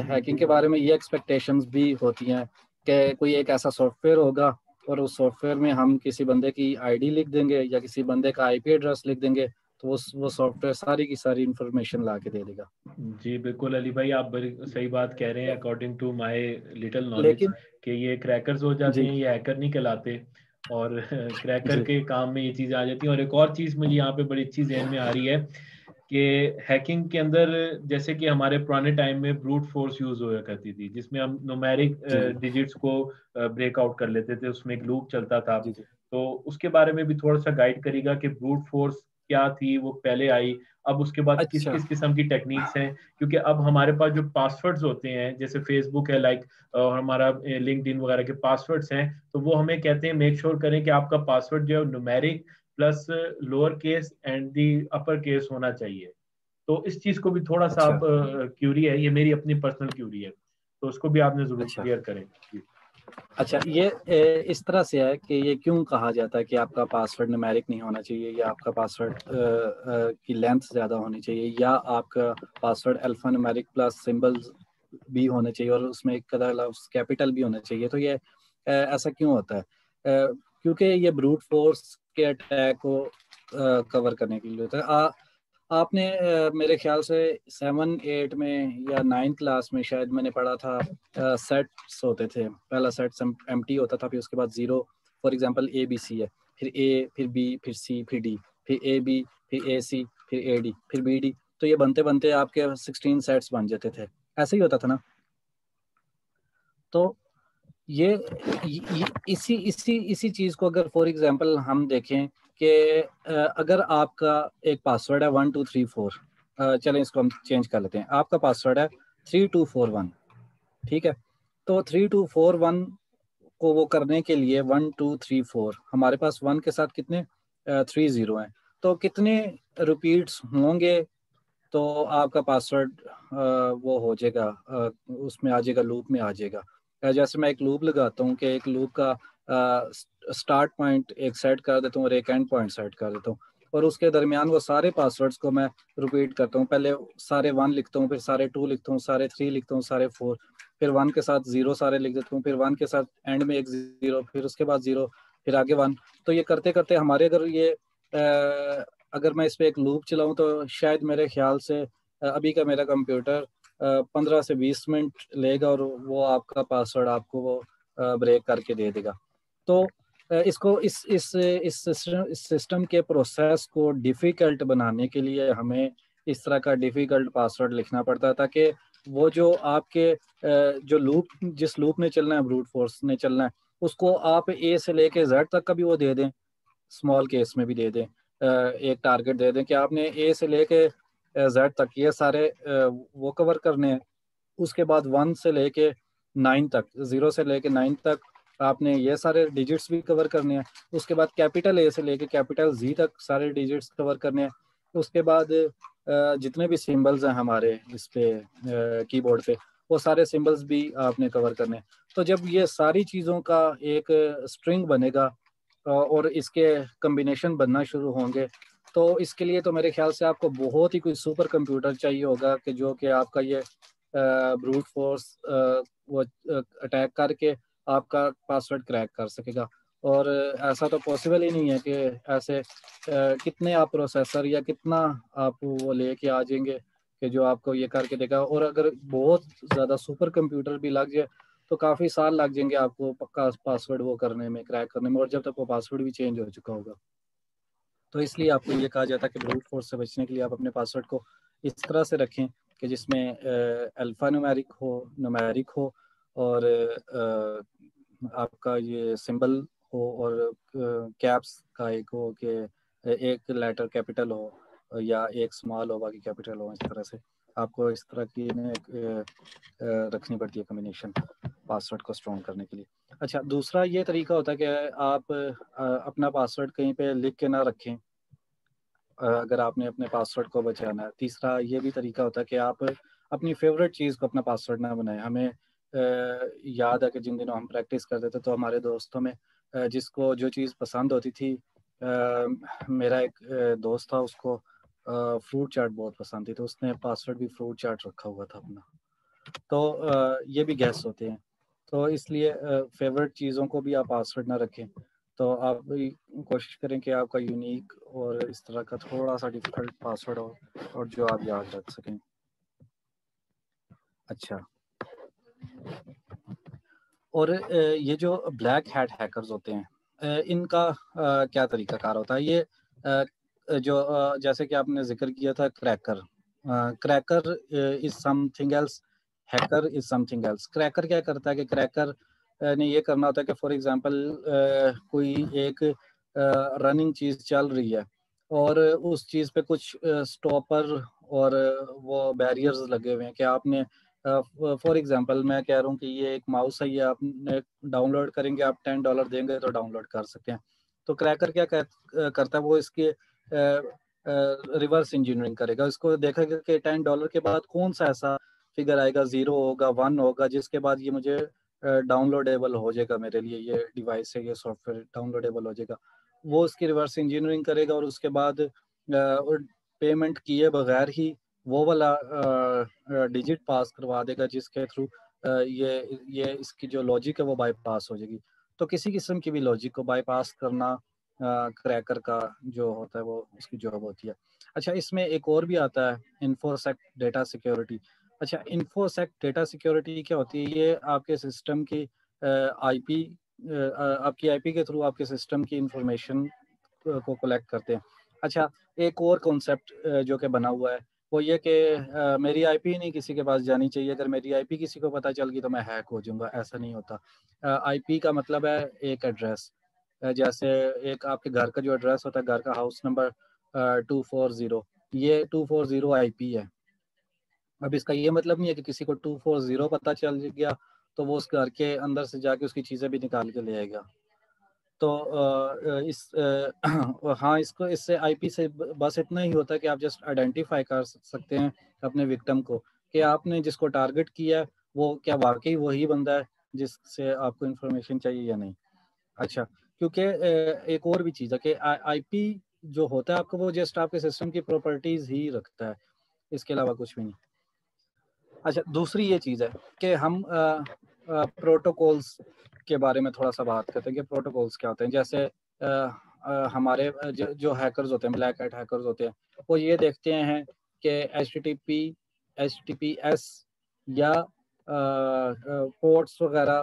ہیکنگ کے بارے میں یہ ایکسپیکٹیشنز بھی ہوتی ہیں کہ کوئی ایک ایسا سافٹ ویئر ہوگا، اور اس سافٹ ویئر میں ہم کسی بندے کی آئی ڈی لکھ دیں گے یا کسی بندے کا آئی پی ایڈریس لکھ دیں گے، تو وہ سافٹ ویئر ساری کی ساری انفارمیشن لا کے دے دے گا. جی بالکل علی بھائی، آپ بڑی صحیح بات کہہ رہے ہیں. According to my little knowledge لیکن کہ یہ کریکرز ہو جاتے جی ہیں، یہ ہیکر نہیں کہلاتے. اور کریکر جی کے کام میں یہ چیزیں آ جاتی ہیں. اور ایک اور چیز مجھے یہاں پہ بڑی اچھی ذہن میں آ رہی ہے کہ ہیکنگ کے اندر جیسے کہ ہمارے پرانے ٹائم میں بروٹ فورس یوز ہوا کرتی تھی، جس میں ہم نومیرک جی ڈیجٹس کو بریک آؤٹ کر لیتے تھے، اس میں ایک لوپ چلتا تھا. جی جی تو اس کے بارے میں بھی تھوڑا سا گائیڈ کرے گا کہ بروٹ فورس کیا تھی، وہ پہلے آئی، اب اس کے بعد کس اچھا کس قسم کی ٹیکنیکس ہیں. کیونکہ اب ہمارے پاس جو پاسورڈز ہوتے ہیں، جیسے فیس بک ہے لائک، اور ہمارا لنکڈ ان وغیرہ کے پاسورڈز ہیں، تو وہ ہمیں کہتے ہیں میک شور کریں کہ آپ کا پاسورڈ جو ہے numeric plus lower case and the upper case ہونا چاہیے. تو اس چیز کو بھی تھوڑا سا اچھا آپ کیوری ہے، یہ میری اپنی پرسنل کیوری ہے، تو اس کو بھی آپ نے ضرور اچھا کلیئر کریں. جی اچھا یہ اس طرح سے ہے کہ یہ کیوں کہا جاتا ہے کہ آپ کا پاسورڈ نومیرک نہیں ہونا چاہیے، یا آپ کا پاسورڈ کی لینتھ زیادہ ہونی چاہیے، یا آپ کا password alpha numeric plus symbols بھی ہونے چاہیے، اور اس میں ایک لفظ کیپیٹل بھی ہونا چاہیے. تو یہ ایسا کیوں ہوتا ہے؟ کیونکہ یہ بروٹ فورس کے اٹیک کو کور کرنے کے لیے ہوتا ہے. آپ نے میرے خیال سے 7-8 میں یا 9 کلاس میں شاید میں نے پڑھا تھا، سیٹس ہوتے تھے. پہلا سیٹ ایم ٹی ہوتا تھا، پھر اس کے بعد 0، for example A B C ہے، پھر اے، پھر بی، پھر سی، پھر ڈی، پھر اے بی، پھر اے سی، پھر اے ڈی، پھر بی ڈی. تو یہ بنتے بنتے آپ کے 16 سیٹس بن جاتے تھے. ایسے ہی ہوتا تھا نا. تو یہ اسی چیز کو اگر فار ایگزامپل ہم دیکھیں کہ اگر آپ کا ایک پاسورڈ ہے 1234، چلیں اس کو ہم چینج کر لیتے ہیں. آپ کا پاسورڈ ہے 3241، ٹھیک ہے. تو 3241 کو وہ کرنے کے لیے 1234، ہمارے پاس 1 کے ساتھ کتنے 30 ہیں، تو کتنے ریپیٹس ہوں گے تو آپ کا پاسورڈ وہ ہو جائے گا، اس میں آ جائے گا، لوپ میں آ جائے گا. جیسے میں ایک لوپ لگاتا ہوں کہ ایک لوپ کا سٹارٹ پوائنٹ ایک سیٹ کر دیتا ہوں اور ایک اینڈ پوائنٹ سیٹ کر دیتا ہوں، اور اس کے درمیان وہ سارے پاسورڈز کو میں ریپیٹ کرتا ہوں. پہلے سارے 1 لکھتا ہوں، پھر سارے 2 لکھتا ہوں، سارے 3 لکھتا ہوں، سارے 4، پھر 1 کے ساتھ 0 سارے لکھ دیتا ہوں، پھر 1 کے ساتھ اینڈ میں ایک 0، پھر اس کے بعد 0، پھر آگے 1. تو یہ کرتے کرتے ہمارے اگر میں اس پہ ایک لوپ چلاؤں تو شاید میرے خیال سے ابھی کا میرا کمپیوٹر 15 سے 20 منٹ لے گا اور وہ آپ کا پاسورڈ آپ کو وہ بریک کر کے دے دے گا. تو اس کو اس سسٹم کے پروسیس کو ڈیفیکلٹ بنانے کے لیے ہمیں اس طرح کا ڈیفیکلٹ پاسورڈ لکھنا پڑتا ہے، تاکہ وہ جو آپ کے جو جس لوپ نے چلنا ہے، بروٹ فورس نے چلنا ہے، اس کو آپ اے سے لے کے زیڈ تک کا بھی وہ دے دیں، اسمال کیس میں بھی دے دیں، ایک ٹارگٹ دے دیں کہ آپ نے اے سے لے کے زیڈ تک یہ سارے وہ کور کرنے ہیں. اس کے بعد 1 سے لے کے 9 تک، 0 سے لے کے 9 تک آپ نے یہ سارے ڈیجٹس بھی کور کرنے ہیں. اس کے بعد کیپیٹل اے سے لے کے کیپیٹل زی تک سارے ڈیجٹس کور کرنے ہیں. اس کے بعد جتنے بھی سمبلز ہیں ہمارے اس پہ کی بورڈ پہ، وہ سارے سمبلز بھی آپ نے کور کرنے ہیں. تو جب یہ ساری چیزوں کا ایک اسٹرنگ بنے گا اور اس کے کمبینیشن بننا شروع ہوں گے، تو اس کے لیے تو میرے خیال سے آپ کو بہت ہی کوئی سپر کمپیوٹر چاہیے ہوگا کہ جو کہ آپ کا یہ بروٹ فورس وہ اٹیک کر کے آپ کا پاسورڈ کریک کر سکے گا. اور ایسا تو پاسبل ہی نہیں ہے کہ ایسے کتنے آپ پروسیسر یا کتنا آپ وہ لے کے آ جائیں گے کہ جو آپ کو یہ کر کے دے گا. اور اگر بہت زیادہ سپر کمپیوٹر بھی لگ جائے تو کافی سال لگ جائیں گے آپ کو پکا پاسورڈ وہ کرنے میں، کریک کرنے میں، اور جب تک وہ پاسورڈ بھی چینج ہو چکا ہوگا. تو اس لیے آپ کو یہ کہا جاتا ہے کہ بروٹ فورس سے بچنے کے لیے آپ اپنے پاسورڈ کو اس طرح سے رکھیں کہ جس میں الفا نومیرک ہو اور آپ کا یہ سمبل ہو، اور کیپس کا ایک ہو کہ ایک لیٹر کیپیٹل ہو یا ایک سمال ہو باقی کیپیٹل ہو. اس طرح سے آپ کو اس طرح کی رکھنی پڑتی ہے کمبینیشن پاسورڈ کو اسٹرانگ کرنے کے لیے. اچھا، دوسرا یہ طریقہ ہوتا ہے کہ آپ اپنا پاسورڈ کہیں پہ لکھ کے نہ رکھیں اگر آپ نے اپنے پاسورڈ کو بچانا ہے. تیسرا یہ بھی طریقہ ہوتا ہے کہ آپ اپنی فیوریٹ چیز کو اپنا پاسورڈ نہ بنائیں. ہمیں یاد ہے کہ جن دنوں ہم پریکٹس کرتے تھے تو ہمارے دوستوں میں جس کو جو چیز پسند ہوتی تھی، میرا ایک دوست تھا، اس کو فروٹ چاٹ بہت پسند تھی، تو اس نے پاسورڈ بھی فروٹ چاٹ رکھا ہوا تھا اپنا. تو یہ بھی گیس ہوتے ہیں. تو اس لیے فیوریٹ چیزوں کو بھی آپ پاسورڈ نہ رکھیں. تو آپ بھی کوشش کریں کہ آپ کا یونیک اور اس طرح کا تھوڑا سا ڈیفیکلٹ پاسورڈ ہو اور جو آپ یاد رکھ سکیں. اچھا، اور یہ جو بلیک ہیٹ ہیکرز ہوتے ہیں، ان کا کیا طریقہ کار ہوتا ہے؟ یہ جو جیسے کہ آپ نے ذکر کیا تھا کریکر از سم تھنگ ایلس، ہیکر از سم تھنگ ایلس. کریکر کیا کرتا ہے کہ کریکر نے یہ کرنا ہوتا ہے کہ فار ایگزامپل کوئی ایک رننگ چیز چل رہی ہے اور اس چیز پہ کچھ سٹاپر اور وہ بیریئرز لگے ہوئے ہیں کہ آپ نے فار ایگزامپل میں کہہ رہا ہوں کہ یہ ایک ماؤس ہے، یہ آپ نے ڈاؤن لوڈ کریں گے، آپ $10 دیں گے تو ڈاؤن لوڈ کر سکتے ہیں. تو کریکر کیا کرتا ہے، وہ اس کے ریورس انجینئرنگ کرے گا. اس کو دیکھے گا کہ $10 کے بعد کون سا ایسا فگر آئے گا، 0 ہوگا، 1 ہوگا، جس کے بعد یہ مجھے ڈاؤن لوڈیبل ہو جائے گا، میرے لیے یہ ڈیوائس ہے، یہ سافٹ ویئر ڈاؤن لوڈیبل ہو جائے گا. وہ اس کی ریورس انجینئرنگ کرے گا اور اس کے بعد پیمنٹ کیے بغیر ہی وہ والا ڈیجٹ پاس کروا دے گا جس کے تھرو یہ اس کی جو لاجک ہے وہ بائی پاس ہو جائے گی. تو کسی قسم کی بھی لاجک کو بائی پاس کرنا کریکر کا جو ہوتا ہے وہ اس کی جاب ہوتی ہے. اچھا، اس میں ایک اور بھی آتا ہے انفوسیک ڈیٹا سیکیورٹی. اچھا، انفوسیک ڈیٹا سیکیورٹی کیا ہوتی ہے؟ یہ آپ کے سسٹم کی آئی پی کے تھرو آپ کے سسٹم کی انفارمیشن کو کلیکٹ کرتے ہیں. اچھا، ایک اور کانسیپٹ جو کہ بنا ہوا ہے وہ یہ کہ میری آئی پی نہیں کسی کے پاس جانی چاہیے. اگر میری آئی پی کسی کو پتہ چل گئی تو میں ہیک ہو جاؤں گا. ایسا نہیں ہوتا. آئی پی کا مطلب ہے ایک ایڈریس. جیسے ایک آپ کے گھر کا جو ایڈریس ہوتا ہے، گھر کا ہاؤس نمبر 240، یہ 240 آئی پی ہے. اب اس کا یہ مطلب نہیں ہے کہ کسی کو 240 پتہ چل گیا تو وہ اس گھر کے اندر سے جا کے اس کی چیزیں بھی نکال کے لے آئے گا. تو ہاں، اس سے آئی پی سے بس اتنا ہی ہوتا ہے کہ آپ جسٹ آئیڈینٹیفائی کر سکتے ہیں اپنے وکٹم کو کہ آپ نے جس کو ٹارگٹ کیا وہ کیا واقعی وہی بندہ ہے جس سے آپ کو انفارمیشن چاہیے یا نہیں. اچھا، کیونکہ ایک اور بھی چیز ہے کہ آئی پی جو ہوتا ہے آپ کو وہ جسٹ آپ کے سسٹم کی پراپرٹیز ہی رکھتا ہے، اس کے علاوہ کچھ بھی نہیں. اچھا، دوسری یہ چیز ہے کہ ہم پروٹوکولز کے بارے میں تھوڑا سا بات کرتے ہیں کہ پروٹوکولز کیا ہوتے ہیں. جیسے ہمارے جو ہیکرز ہوتے ہیں، بلیک ہیٹ ہیکرز ہوتے ہیں، وہ یہ دیکھتے ہیں کہ ایچ ٹی پی ایس یا پورٹس وغیرہ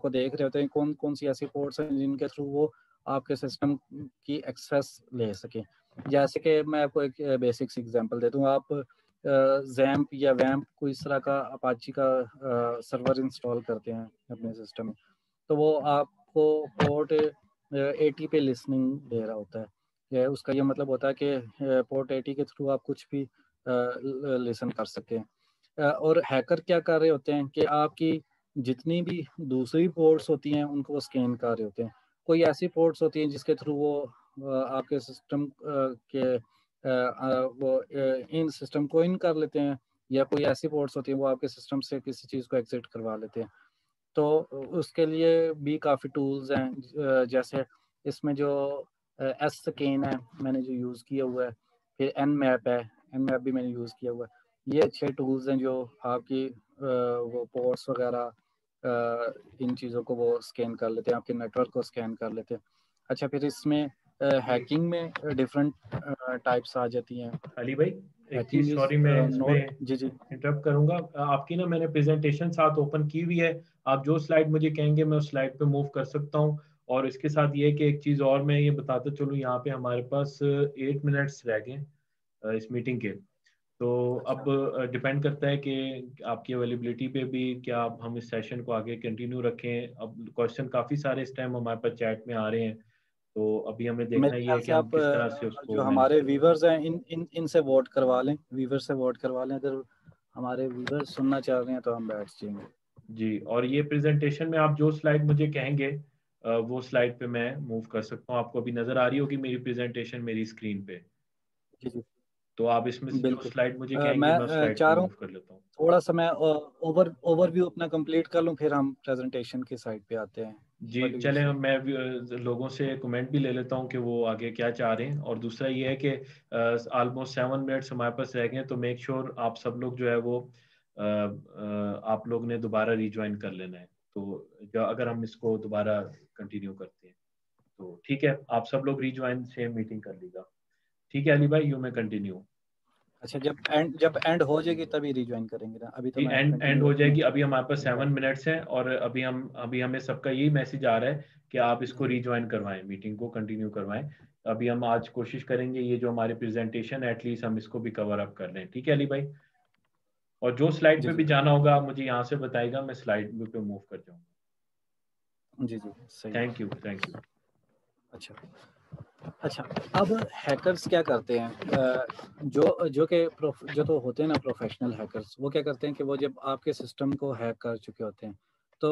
کو دیکھ رہے ہوتے ہیں، کون کون سی ایسی پورٹس ہیں جن کے تھرو وہ آپ کے سسٹم کی ایکسیس لے سکیں. جیسے کہ میں آپ کو ایک بیسکس ایگزامپل دیتا ہوں. آپ زیمپ یا ویمپ کوئی اس طرح کا اپاچی کا سرور انسٹال کرتے ہیں اپنے سسٹم میں، تو وہ آپ کو پورٹ 80 پہ لسننگ دے رہا ہوتا ہے. اس کا یہ مطلب ہوتا ہے کہ پورٹ 80 کے تھرو آپ کچھ بھی لسن کر سکتے ہیں. اور ہیکر کیا کر رہے ہوتے ہیں کہ آپ کی جتنی بھی دوسری پورٹس ہوتی ہیں ان کو وہ سکین کر رہے ہوتے ہیں. کوئی ایسی پورٹس ہوتی ہیں جس کے تھرو وہ آپ کے سسٹم کے وہ ان سسٹم کو ان کر لیتے ہیں، یا کوئی ایسی پورٹس ہوتی ہیں وہ آپ کے سسٹم سے کسی چیز کو ایگزٹ کروا لیتے ہیں. تو اس کے لیے بھی کافی ٹولز ہیں، جیسے اس میں جو ایس سکین ہے میں نے جو یوز کیا ہوا ہے، پھر این میپ ہے، این میپ بھی میں نے یوز کیا ہوا ہے. یہ اچھے ٹولز ہیں جو آپ کی وہ پورٹس وغیرہ ان چیزوں کو وہ سکین کر لیتے ہیں، آپ کے نیٹ ورک کو سکین کر لیتے ہیں. اچھا، پھر اس میں ہیکنگ میں ڈفرینٹ ٹائپس آ جاتی ہیں. علی بھائی ایک ہیکنگ چیز، از سوری میں اس میں نوٹ. جی انٹرپٹ کروں گا. آپ کی نا میں نے پریزنٹیشن ساتھ اوپن کی ہوئی ہے، آپ جو سلائڈ مجھے کہیں گے میں اس سلائڈ پہ موو کر سکتا ہوں. اور اس کے ساتھ یہ کہ ایک چیز اور میں یہ بتاتا چلوں، یہاں پہ ہمارے پاس 8 منٹس رہ گئے اس میٹنگ کے. تو اب ڈپینڈ کرتا ہے کہ آپ کی اویلیبلٹی پہ بھی کیا ہم اس سیشن کو آگے کنٹینیو رکھیں. اب کوشچن کافی سارے اس ٹائم ہمارے پاس چیٹ میں آ رہے ہیں، تو ابھی ہمیں دیکھنا میرے یہ ہے خیال کہ سے ہم آپ کس طرح سے اس کو جو مینج ہمارے کریں. ویورز ہیں ان سے ووٹ کروا لیں، ویور سے ووٹ کروا لیں. اگر ہمارے ویور سننا چاہ رہے ہیں تو ہم بیٹھ جائیں گے. جی، اور یہ پریزنٹیشن میں آپ جو سلائڈ مجھے کہیں گے وہ سلائڈ پہ میں موو کر سکتا ہوں. آپ کو ابھی نظر آ رہی ہوگی میری پریزنٹیشن میری اسکرین پہ. جی جی تو آپ اس میں سے جو بالکل. سلائڈ مجھے کہیں گے میں میں اس سلائڈ پہ چاہ رہا موو ہوں کر لیتا ہوں. تھوڑا سا میں اوور ویو اپنا کمپلیٹ کر لوں، پھر ہم پریزنٹیشن کی سائڈ پہ آتے ہیں. جی What do you چلیں، say؟ میں لوگوں سے کمنٹ بھی لے لیتا ہوں کہ وہ آگے کیا چاہ رہے ہیں. اور دوسرا یہ ہے کہ آلموسٹ 7 منٹس ہمارے پاس رہ گئے، تو میک شیور آپ سب لوگ جو ہے وہ آپ لوگ نے دوبارہ ریجوائن کر لینا ہے. تو اگر ہم اس کو دوبارہ کنٹینیو کرتے ہیں تو ٹھیک ہے، آپ سب لوگ ریجوائن سے میٹنگ کر لیجیے گا. ٹھیک ہے علی بھائی، یو میں کنٹینیو. اچھا، جب اینڈ ہو جائے گی تبھی ریجوائن کریں گے نا، ابھی تو جی میں اینڈ کنٹینیو ہو جائے رکھنا گی. چاہتا ابھی ہمارے پاس ہوں. 7 منٹس ہیں، اور ابھی ہمیں سب کا یہی میسج آ رہا ہے کہ آپ اس کو جی ریجوائن کروائیں، میٹنگ کو کنٹینیو کروائیں. ابھی ہم آج کوشش کریں گے یہ جو ہماری پریزنٹیشن ایٹ لیسٹ ہم اس کو بھی کور اپ کر لیں. ٹھیک ہے علی بھائی؟ اور جو سلائڈ جی پہ جی بھی جانا ہوگا مجھے یہاں سے بتائے گا، میں سلائڈ پہ موو کر جاؤں گا. جی جی صحیح. Thank you, thank you. اچھا، اب ہیکرز کیا کرتے ہیں؟ جو تو ہوتے ہیں نا پروفیشنل ہیکرز، وہ کیا کرتے ہیں کہ وہ جب آپ کے سسٹم کو ہیک کر چکے ہوتے ہیں تو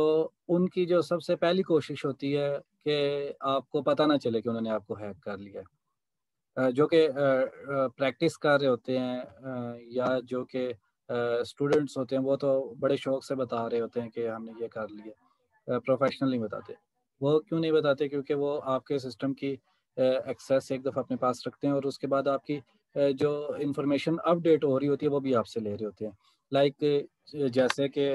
ان کی جو سب سے پہلی کوشش ہوتی ہے کہ آپ کو پتہ نہ چلے کہ انہوں نے آپ کو ہیک کر لیا ہے. جو کہ پریکٹس کر رہے ہوتے ہیں یا جو کہ اسٹوڈنٹس ہوتے ہیں، وہ تو بڑے شوق سے بتا رہے ہوتے ہیں کہ ہم نے یہ کر لیا. پروفیشنل نہیں بتاتے. وہ کیوں نہیں بتاتے؟ کیونکہ وہ آپ کے سسٹم کی ایکسیس ایک دفعہ اپنے پاس رکھتے ہیں، اور اس کے بعد آپ کی جو انفارمیشن اپ ڈیٹ ہو رہی ہوتی ہے وہ بھی آپ سے لے رہے ہوتے ہیں. لائک جیسے کہ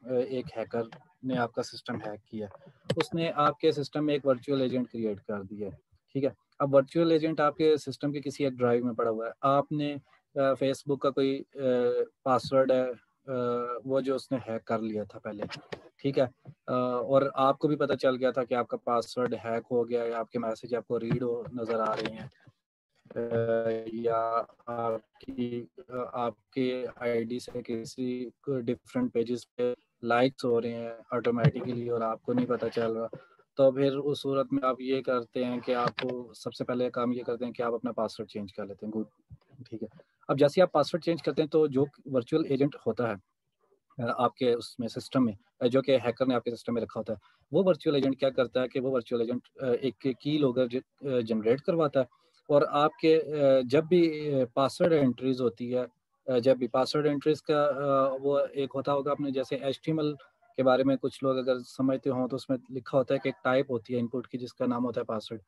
ایک ہیکر نے آپ کا سسٹم ہیک کیا، اس نے آپ کے سسٹم میں ایک ورچوئل ایجنٹ کریٹ کر دیا ہے. ٹھیک ہے، اب ورچوئل ایجنٹ آپ کے سسٹم کے کسی ایک ڈرائیو میں پڑا ہوا ہے. آپ نے فیس بک کا کوئی پاسورڈ ہے وہ جو اس نے ہیک کر لیا تھا پہلے. ٹھیک ہے، اور آپ کو بھی پتہ چل گیا تھا کہ آپ کا پاسورڈ ہیک ہو گیا ہے، آپ کے میسج آپ کو ریڈ نظر آ رہے ہیں، یا آپ کے آئی ڈی سے کسی ڈفرینٹ پیجز پہ لائکس ہو رہے ہیں آٹومیٹیکلی اور آپ کو نہیں پتہ چل رہا. تو پھر اس صورت میں آپ یہ کرتے ہیں کہ آپ کو سب سے پہلے کام یہ کرتے ہیں کہ آپ اپنا پاسورڈ چینج کر لیتے ہیں. ٹھیک ہے، اب جیسے آپ پاسورڈ چینج کرتے ہیں تو جو ورچوئل ایجنٹ ہوتا ہے آپ کے اس میں سسٹم میں، جو کہ ہیکر نے آپ کے سسٹم میں رکھا ہوتا ہے، وہ ورچوئل ایجنٹ کیا کرتا ہے کہ وہ ورچوئل ایجنٹ ایک کی لوگر جنریٹ کرواتا ہے. اور آپ کے جب بھی پاسورڈ انٹریز ہوتی ہے، جب بھی پاسورڈ انٹریز کا وہ ایک ہوتا ہوگا، آپ نے جیسے HTML کے بارے میں کچھ لوگ اگر سمجھتے ہوں تو اس میں لکھا ہوتا ہے کہ ایک ٹائپ ہوتی ہے انپٹ کی جس کا نام ہوتا ہے پاسورڈ.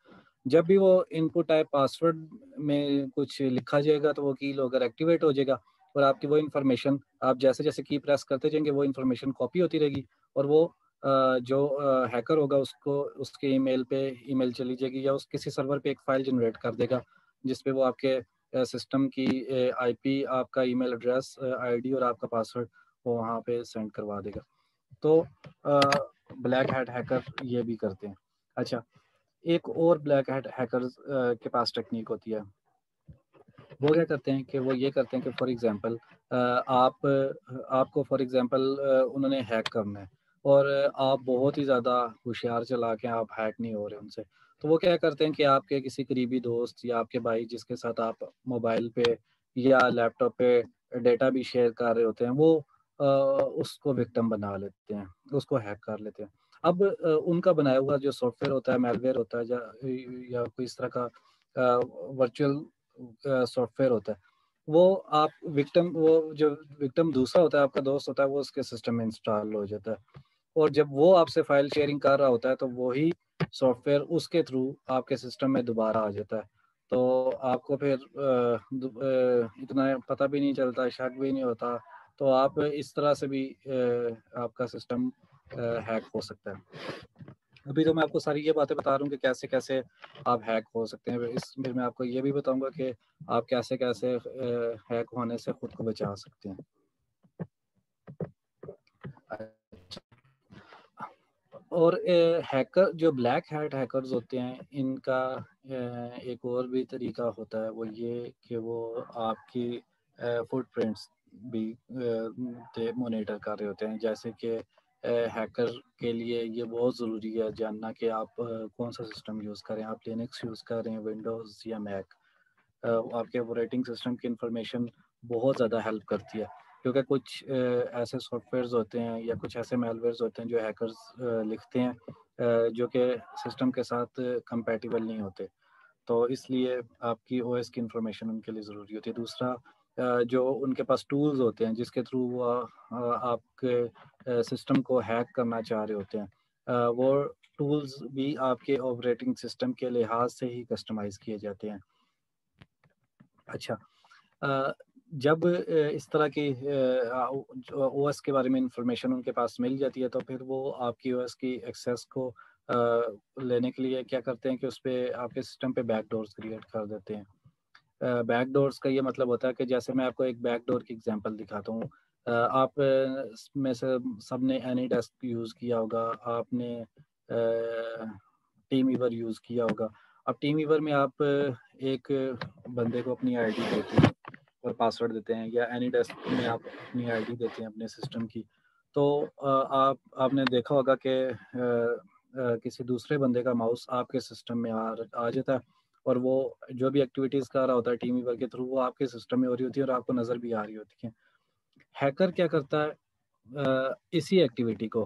جب بھی وہ انپٹ ٹائپ پاسورڈ میں کچھ لکھا جائے گا تو وہ کی لوگر ایکٹیویٹ ہو جائے گا، اور آپ کی وہ انفارمیشن آپ جیسے جیسے کی پریس کرتے جائیں گے وہ انفارمیشن کاپی ہوتی رہے گی، اور وہ جو ہیکر ہوگا اس کو اس کے ای میل پہ ای میل چلی جائے گی، یا اس کسی سرور پہ ایک فائل جنریٹ کر دے گا جس پہ وہ آپ کے سسٹم کی IP، آپ کا ای میل ایڈریس، ID اور آپ کا پاسورڈ وہ وہاں پہ سینڈ کروا دے گا. تو بلیک ہیٹ ہیکر یہ بھی کرتے ہیں. اچھا ایک اور بلیک ہیٹ ہیکرز کے پاس ٹیکنیک ہوتی ہے. وہ کیا کرتے ہیں کہ وہ یہ کرتے ہیں کہ فار ایگزامپل آپ کو فار ایگزامپل انہوں نے ہیک کرنا ہے اور آپ بہت ہی زیادہ ہوشیار چلا کے آپ ہیک نہیں ہو رہے ان سے. تو وہ کیا کرتے ہیں کہ آپ کے کسی قریبی دوست یا آپ کے بھائی جس کے ساتھ آپ موبائل پہ یا لیپ ٹاپ پہ ڈیٹا بھی شیئر کر رہے ہوتے ہیں وہ اس کو وکٹم بنا لیتے ہیں, اس کو ہیک کر لیتے ہیں. اب ان کا بنایا ہوا جو سافٹ ویئر ہوتا ہے, میل ویئر ہوتا ہے یا کوئی اس طرح کا ورچوئل سافٹ ویئر ہوتا ہے, وہ آپ وہ جو وکٹم دوسرا ہوتا ہے آپ کا دوست ہوتا ہے وہ اس کے سسٹم میں انسٹال ہو جاتا ہے. اور جب وہ آپ سے فائل شیئرنگ کر رہا ہوتا ہے تو وہی سافٹ ویئر اس کے تھرو آپ کے سسٹم میں دوبارہ آ جاتا ہے. تو آپ کو پھر اتنا پتہ بھی نہیں چلتا, شک بھی نہیں ہوتا. تو آپ اس طرح سے بھی آپ کا سسٹم ہیک ہو سکتا ہے. ابھی تو میں آپ کو ساری یہ باتیں بتا رہا ہوں کہ کیسے کیسے آپ ہیک ہو سکتے ہیں. پھر میں آپ کو یہ بھی بتاؤں گا کہ آپ کیسے کیسے ہیک ہونے سے خود کو بچا سکتے ہیں. اور ہیکر جو بلیک ہیٹ ہیکرز ہوتے ہیں ان کا ایک اور بھی طریقہ ہوتا ہے, وہ یہ کہ وہ آپ کی فٹ پرنٹس بھی مانیٹر کر رہے ہوتے ہیں. جیسے کہ ہیکر کے لیے یہ بہت ضروری ہے جاننا کہ آپ کون سا سسٹم یوز کریں, آپ لینکس یوز کر رہے ہیں, ونڈوز یا میک. آپ کے آپریٹنگ سسٹم کی انفارمیشن بہت زیادہ ہیلپ کرتی ہے, کیونکہ کچھ ایسے سافٹ ویئرز ہوتے ہیں یا کچھ ایسے میل ویئرز ہوتے ہیں جو ہیکرز لکھتے ہیں جو کہ سسٹم کے ساتھ کمپیٹیبل نہیں ہوتے. تو اس لیے آپ کی او ایس کی انفارمیشن ان کے لیے ضروری ہوتی ہے. دوسرا جو ان کے پاس ٹولز ہوتے ہیں جس کے تھرو وہ آپ کے سسٹم کو ہیک کرنا چاہ رہے ہوتے ہیں, وہ ٹولز بھی آپ کے آپریٹنگ سسٹم کے لحاظ سے ہی کسٹمائز کیے جاتے ہیں. اچھا جب اس طرح کی او ایس کے بارے میں انفارمیشن ان کے پاس مل جاتی ہے تو پھر وہ آپ کی او ایس کی ایکسیس کو لینے کے لیے کیا کرتے ہیں کہ اس پہ آپ کے سسٹم پہ بیک ڈورز کریٹ کر دیتے ہیں. بیک ڈورز کا یہ مطلب ہوتا ہے کہ جیسے میں آپ کو ایک بیک ڈور کی ایگزامپل دکھاتا ہوں. آپ میں سے سب نے اینی ڈیسک یوز کیا ہوگا, آپ نے ٹیم ویور یوز کیا ہوگا. اب ٹیم ویور میں آپ ایک بندے کو اپنی آئی ڈی دیتے ہیں اور پاسورڈ دیتے ہیں, یا اینی ڈیسک میں آپ اپنی آئی ڈی دیتے ہیں اپنے سسٹم کی. تو آپ نے دیکھا ہوگا کہ کسی دوسرے بندے کا ماؤس آپ کے سسٹم میں آ جاتا ہے اور وہ جو بھی ایکٹیویٹیز کر رہا ہوتا ہے ٹیم ویور کے تھرو وہ آپ کے سسٹم میں ہو رہی ہوتی ہے اور آپ کو نظر بھی آ رہی ہوتی ہے. ہیکر کیا کرتا ہے اسی ایکٹیویٹی کو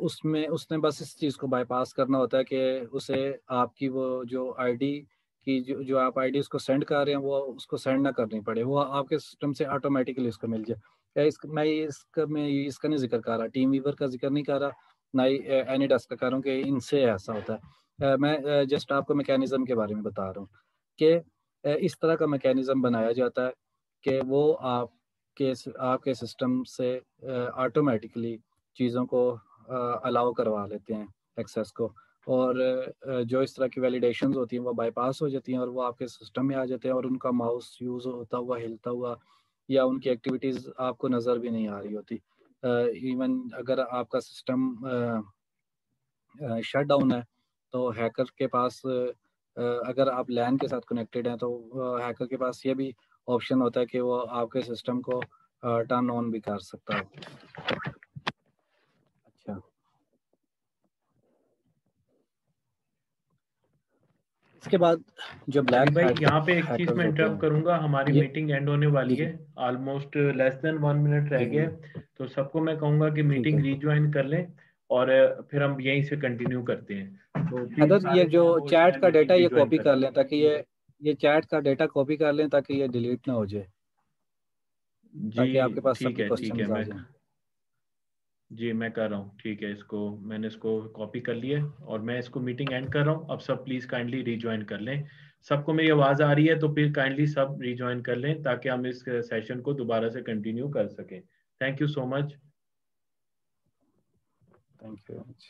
اس نے بس اس چیز کو بائی پاس کرنا ہوتا ہے کہ اسے آپ کی وہ جو آئی ڈی کی جو آپ آئی ڈی اس کو سینڈ کر رہے ہیں وہ اس کو سینڈ نہ کرنی پڑے, وہ آپ کے سسٹم سے آٹومیٹکلی اس کو مل جائے. میں اس کا نہیں ذکر کر رہا, ٹیم ویور کا ذکر نہیں کر رہا, نہ ہی اینی ڈیسک کا کر رہا ہوں کہ ان سے ایسا ہوتا ہے. میں جسٹ آپ کو میکینزم کے بارے میں بتا رہا ہوں کہ اس طرح کا میکینزم بنایا جاتا ہے کہ وہ آپ کے سسٹم سے آٹومیٹکلی چیزوں کو الاؤ کروا لیتے ہیں ایکسیس کو, اور جو اس طرح کی ویلیڈیشنز ہوتی ہیں وہ بائی پاس ہو جاتی ہیں اور وہ آپ کے سسٹم میں آ جاتے ہیں, اور ان کا ماؤس یوز ہوتا ہوا ہلتا ہوا یا ان کی ایکٹیویٹیز آپ کو نظر بھی نہیں آ رہی ہوتی. ایون اگر آپ کا سسٹم شٹ ڈاؤن ہے تو ہیکر کے پاس اگر آپ لین کے ساتھ کنیکٹڈ ہیں تو ہیکر کے پاس یہ بھی آپشن ہوتا ہے کہ وہ آپ کے سسٹم کو ٹرن آن بھی کر سکتا ہے. اچھا اس کے بعد جو علی بلیک بھائی یہاں پہ ایک چیز ہیکرز میں ہوتے انٹرپٹ کروں گا, ہماری ہیں میٹنگ اینڈ ہونے جی والی جی ہے, آلموسٹ لیس دین 1 منٹ رہ جی گیا, جی تو سب کو میں کہوں گا کہ ٹھیک میٹنگ ہے. ریجوائن کر لیں اور پھر ہم یہیں سے کنٹینیو کرتے ہیں. تو پلیز حضرت یہ سارے جو جو ہیں وہ چیٹ کا ڈیٹا میٹنگ یہ ریجوائن کاپی کر کر لیں. لیں تاکہ یہ چیٹ کا ڈیٹا کاپی کر لیں تاکہ یہ ڈیلیٹ نہ ہو جائے, جی تاکہ آپ کے پاس سب کے ٹھیک ہے, کوسچنز آ جائیں. میں کر رہا ہوں, ٹھیک ہے, میں نے اس کو کاپی کر لیا اور میں اس کو میٹنگ اینڈ کر رہا ہوں. اب سب پلیز کائنڈلی ریجوائن کر لیں. سب کو میری آواز آ رہی ہے تو پھر کائنڈلی سب ریجوائن کر لیں تاکہ ہم اس سیشن کو دوبارہ سے کنٹینیو کر سکیں. Thank you so much. Thank you very much.